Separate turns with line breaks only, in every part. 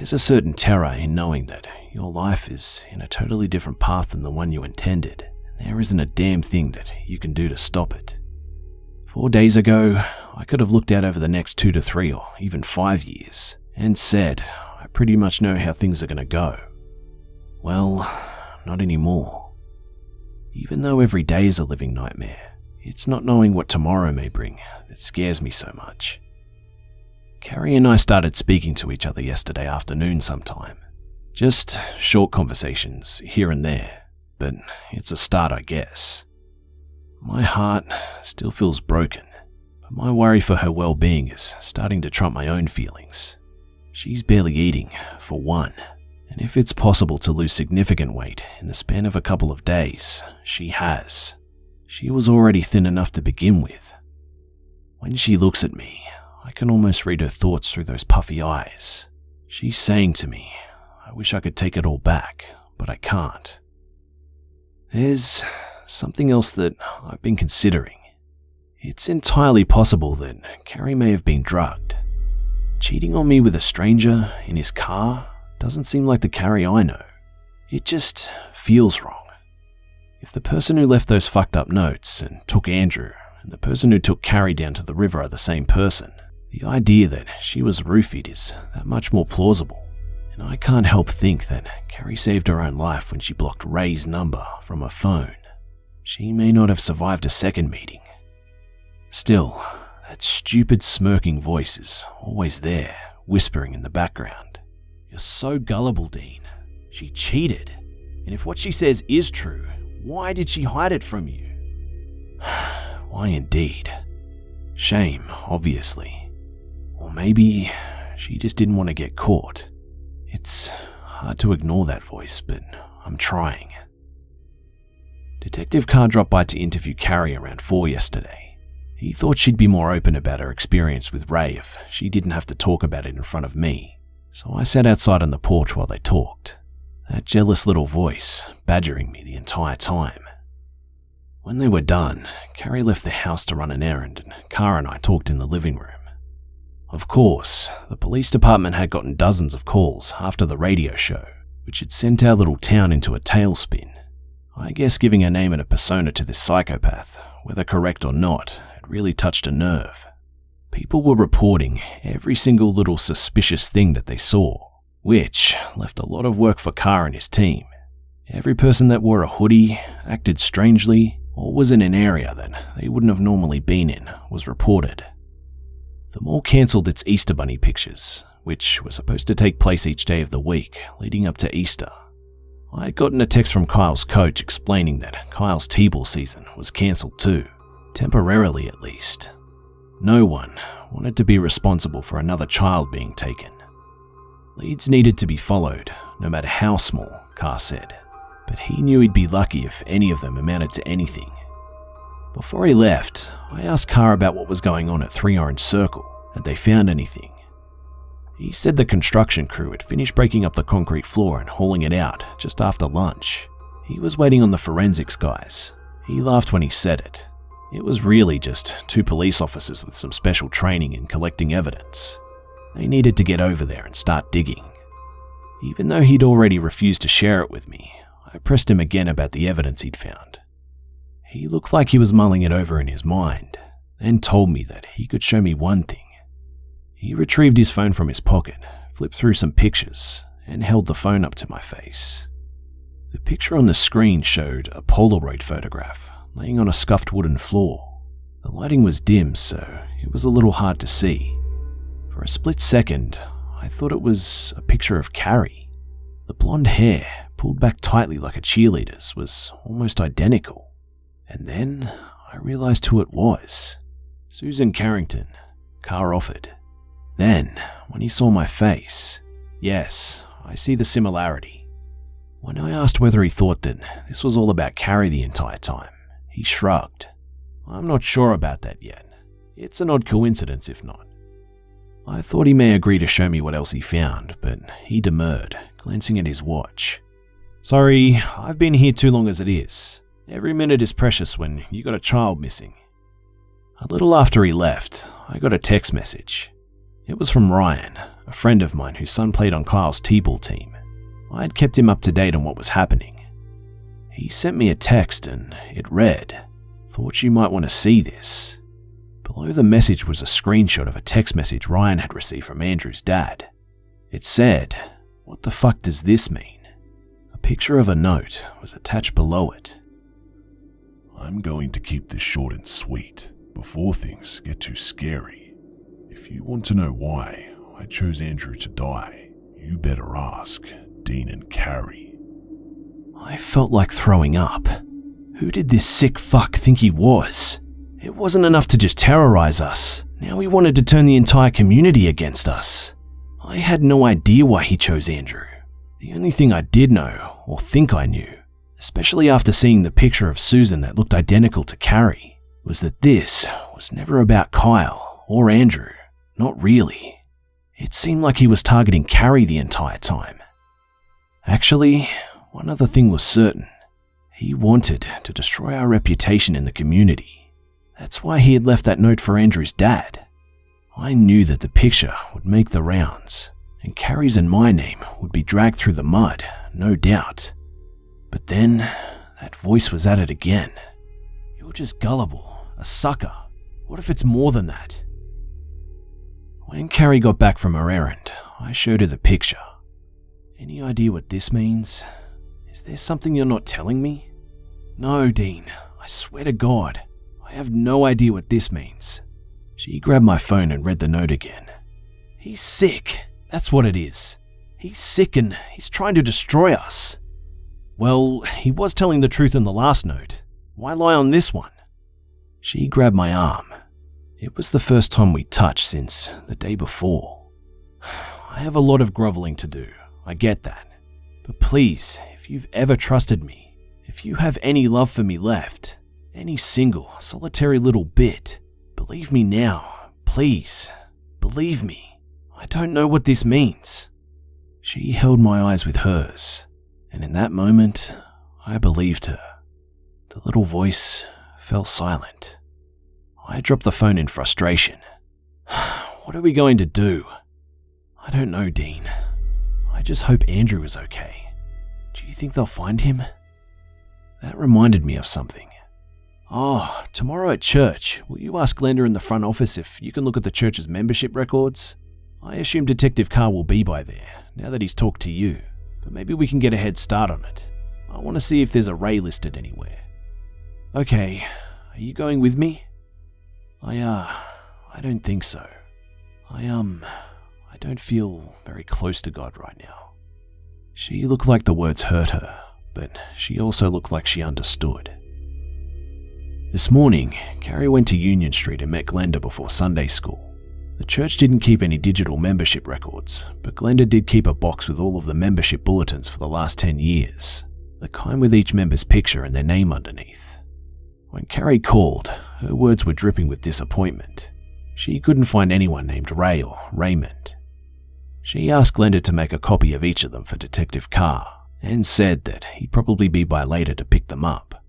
There's a certain terror in knowing that your life is in a totally different path than the one you intended, and there isn't a damn thing that you can do to stop it. 4 days ago, I could have looked out over the next 2 to 3 or even 5 years and said, I pretty much know how things are going to go. Well, not anymore. Even though every day is a living nightmare, it's not knowing what tomorrow may bring that scares me so much. Carrie and I started speaking to each other yesterday afternoon sometime. Just short conversations here and there, but it's a start, I guess. My heart still feels broken, but my worry for her well-being is starting to trump my own feelings. She's barely eating, for one, and if it's possible to lose significant weight in the span of a couple of days, she has. She was already thin enough to begin with. When she looks at me, I can almost read her thoughts through those puffy eyes. She's saying to me, I wish I could take it all back, but I can't. There's something else that I've been considering. It's entirely possible that Carrie may have been drugged. Cheating on me with a stranger in his car doesn't seem like the Carrie I know. It just feels wrong. If the person who left those fucked up notes and took Andrew and the person who took Carrie down to the river are the same person, the idea that she was roofied is that much more plausible. And I can't help think that Carrie saved her own life when she blocked Ray's number from her phone. She may not have survived a second meeting. Still, that stupid smirking voice is always there, whispering in the background. You're so gullible, Dean. She cheated. And if what she says is true, why did she hide it from you? Why indeed? Shame, obviously. Or maybe she just didn't want to get caught. It's hard to ignore that voice, but I'm trying. Detective Carr dropped by to interview Carrie around 4 yesterday. He thought she'd be more open about her experience with Ray if she didn't have to talk about it in front of me, so I sat outside on the porch while they talked, that jealous little voice badgering me the entire time. When they were done, Carrie left the house to run an errand and Carr and I talked in the living room. Of course, the police department had gotten dozens of calls after the radio show, which had sent our little town into a tailspin. I guess giving a name and a persona to this psychopath, whether correct or not, had really touched a nerve. People were reporting every single little suspicious thing that they saw, which left a lot of work for Carr and his team. Every person that wore a hoodie, acted strangely, or was in an area that they wouldn't have normally been in was reported. The mall cancelled its Easter Bunny pictures, which were supposed to take place each day of the week leading up to Easter. I had gotten a text from Kyle's coach explaining that Kyle's T-ball season was cancelled too, temporarily at least. No one wanted to be responsible for another child being taken. Leads needed to be followed, no matter how small, Carr said, but he knew he'd be lucky if any of them amounted to anything. Before he left, I asked Carr about what was going on at 3 Orange Circle. Had they found anything? He said the construction crew had finished breaking up the concrete floor and hauling it out just after lunch. He was waiting on the forensics guys. He laughed when he said it. It was really just 2 police officers with some special training in collecting evidence. They needed to get over there and start digging. Even though he'd already refused to share it with me, I pressed him again about the evidence he'd found. He looked like he was mulling it over in his mind, then told me that he could show me one thing. He retrieved his phone from his pocket, flipped through some pictures, and held the phone up to my face. The picture on the screen showed a Polaroid photograph laying on a scuffed wooden floor. The lighting was dim, so it was a little hard to see. For a split second, I thought it was a picture of Carrie. The blonde hair, pulled back tightly like a cheerleader's, was almost identical. And then I realized who it was. Susan Carrington, Carr offered. Then, when he saw my face, yes, I see the similarity. When I asked whether he thought that this was all about Carrie the entire time, he shrugged. I'm not sure about that yet. It's an odd coincidence if not. I thought he may agree to show me what else he found, but he demurred, glancing at his watch. Sorry, I've been here too long as it is. Every minute is precious when you got a child missing. A little after he left, I got a text message. It was from Ryan, a friend of mine whose son played on Kyle's T-ball team. I had kept him up to date on what was happening. He sent me a text and it read, "Thought you might want to see this." Below the message was a screenshot of a text message Ryan had received from Andrew's dad. It said, "What the fuck does this mean?" A picture of a note was attached below it.
"I'm going to keep this short and sweet before things get too scary. If you want to know why I chose Andrew to die, you better ask Dean and Carrie."
I felt like throwing up. Who did this sick fuck think he was? It wasn't enough to just terrorize us. Now he wanted to turn the entire community against us. I had no idea why he chose Andrew. The only thing I did know, or think I knew, especially after seeing the picture of Susan that looked identical to Carrie, was that this was never about Kyle or Andrew. Not really. It seemed like he was targeting Carrie the entire time. Actually, one other thing was certain. He wanted to destroy our reputation in the community. That's why he had left that note for Andrew's dad. I knew that the picture would make the rounds, and Carrie's and my name would be dragged through the mud, no doubt. But then, that voice was at it again. "You're just gullible, a sucker. What if it's more than that?" When Carrie got back from her errand, I showed her the picture. "Any idea what this means? Is there something you're not telling me?" "No, Dean, I swear to God, I have no idea what this means." She grabbed my phone and read the note again. "He's sick, that's what it is. He's sick and he's trying to destroy us." "Well, he was telling the truth in the last note. Why lie on this one?" She grabbed my arm. It was the first time we touched since the day before. "I have a lot of groveling to do, I get that. But please, if you've ever trusted me, if you have any love for me left, any single, solitary little bit, believe me now, please, believe me. I don't know what this means." She held my eyes with hers, and in that moment, I believed her. The little voice fell silent. I dropped the phone in frustration. "What are we going to do?" "I don't know, Dean. I just hope Andrew is okay. Do you think they'll find him?" That reminded me of something. "Oh, tomorrow at church, will you ask Glenda in the front office if you can look at the church's membership records? I assume Detective Carr will be by there, now that he's talked to you, but maybe we can get a head start on it. I want to see if there's a Ray listed anywhere." "Okay, are you going with me?" I don't think so. I don't feel very close to God right now." She looked like the words hurt her, but she also looked like she understood. This morning, Carrie went to Union Street and met Glenda before Sunday school. The church didn't keep any digital membership records, but Glenda did keep a box with all of the membership bulletins for the last 10 years, the kind with each member's picture and their name underneath. When Carrie called, her words were dripping with disappointment. She couldn't find anyone named Ray or Raymond. She asked Glenda to make a copy of each of them for Detective Carr, and said that he'd probably be by later to pick them up.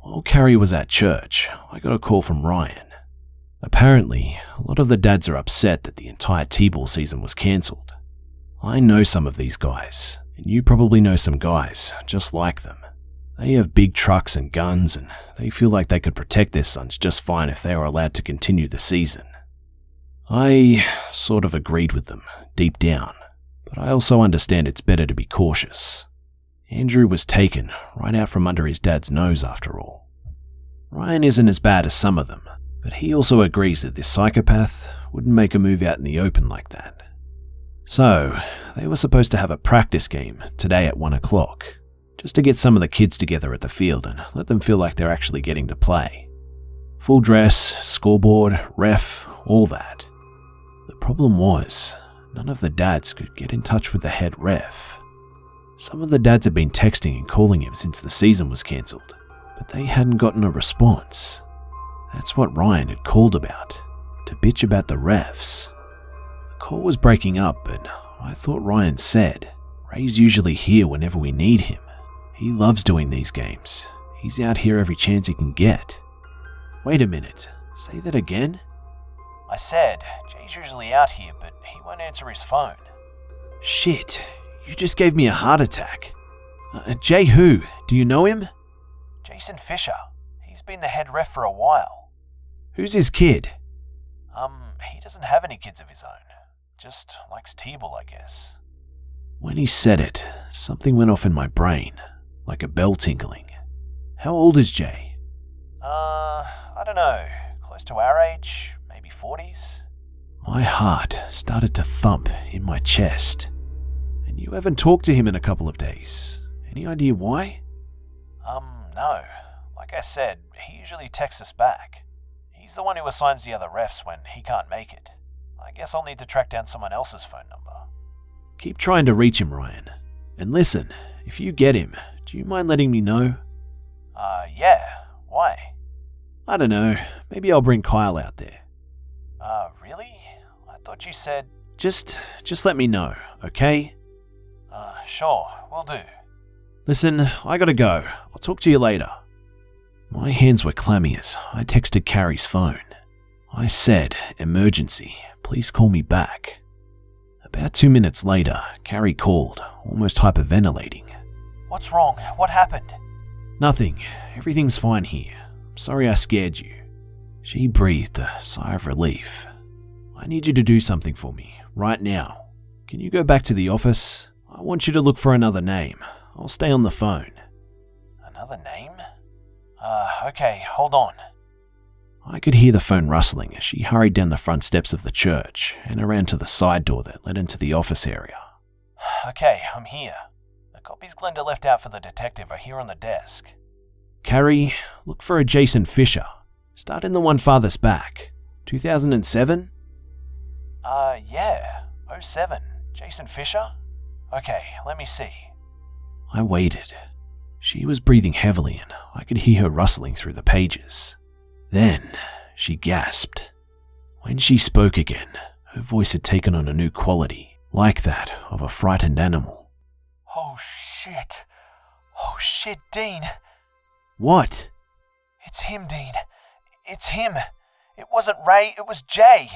While Carrie was at church, I got a call from Ryan. Apparently, a lot of the dads are upset that the entire T-ball season was cancelled. I know some of these guys, and you probably know some guys just like them. They have big trucks and guns, and they feel like they could protect their sons just fine if they were allowed to continue the season. I sort of agreed with them, deep down, but I also understand it's better to be cautious. Andrew was taken right out from under his dad's nose after all. Ryan isn't as bad as some of them, but he also agrees that this psychopath wouldn't make a move out in the open like that. So, they were supposed to have a practice game today at 1 o'clock, just to get some of the kids together at the field and let them feel like they're actually getting to play. Full dress, scoreboard, ref, all that. The problem was, none of the dads could get in touch with the head ref. Some of the dads had been texting and calling him since the season was cancelled, but they hadn't gotten a response. That's what Ryan had called about, to bitch about the refs. The call was breaking up, but I thought Ryan said, "Ray's usually here whenever we need him. He loves doing these games. He's out here every chance he can get." Wait a minute, say that again? I said, Jay's usually out here, but he won't answer his phone. Shit, you just gave me a heart attack. Jay who? Do you know him? Jason Fisher. He's been the head ref for a while. Who's his kid? He doesn't have any kids of his own. Just likes T-ball, I guess. When he said it, something went off in my brain, like a bell tinkling. How old is Jay? I don't know. Close to our age, maybe 40s. My heart started to thump in my chest. And you haven't talked to him in a couple of days. Any idea why? No. Like I said, he usually texts us back. He's the one who assigns the other refs when he can't make it. I guess I'll need to track down someone else's phone number. Keep trying to reach him, Ryan. And listen, if you get him, do you mind letting me know? Yeah. Why? I don't know. Maybe I'll bring Kyle out there. Really? I thought you said... Just let me know, okay? Sure, will do. Listen, I gotta go. I'll talk to you later. My hands were clammy as I texted Carrie's phone. I said, emergency, please call me back. About 2 minutes later, Carrie called, almost hyperventilating. What's wrong? What happened? Nothing. Everything's fine here. I'm sorry I scared you. She breathed a sigh of relief. I need you to do something for me, right now. Can you go back to the office? I want you to look for another name. I'll stay on the phone. Another name? Okay, hold on. I could hear the phone rustling as she hurried down the front steps of the church and around to the side door that led into the office area. Okay, I'm here. The copies Glenda left out for the detective are here on the desk. Carrie, look for a Jason Fisher. Start in the one farthest back. 2007? Yeah. 07. Jason Fisher? Okay, let me see. I waited. She was breathing heavily and I could hear her rustling through the pages. Then she gasped. When she spoke again, her voice had taken on a new quality, like that of a frightened animal. Oh shit, Dean. What? It's him, Dean. It's him. It wasn't Ray, it was Jay.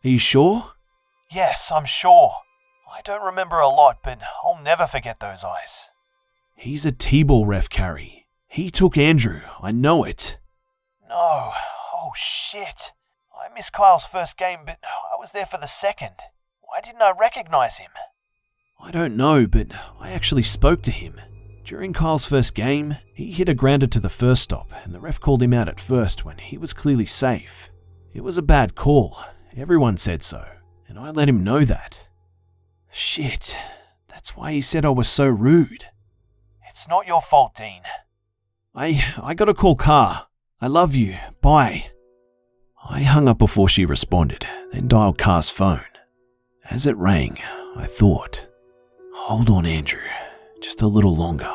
Are you sure? Yes, I'm sure. I don't remember a lot, but I'll never forget those eyes. He's a T-ball ref, Carrie. He took Andrew, I know it. No. Oh, shit. I missed Kyle's first game, but I was there for the second. Why didn't I recognize him? I don't know, but I actually spoke to him. During Kyle's first game, he hit a grounder to the first stop, and the ref called him out at first when he was clearly safe. It was a bad call. Everyone said so, and I let him know that. Shit. That's why he said I was so rude. It's not your fault, Dean. I gotta call Carr. I love you. Bye. I hung up before she responded, then dialed Carr's phone. As it rang, I thought, hold on, Andrew. Just a little longer.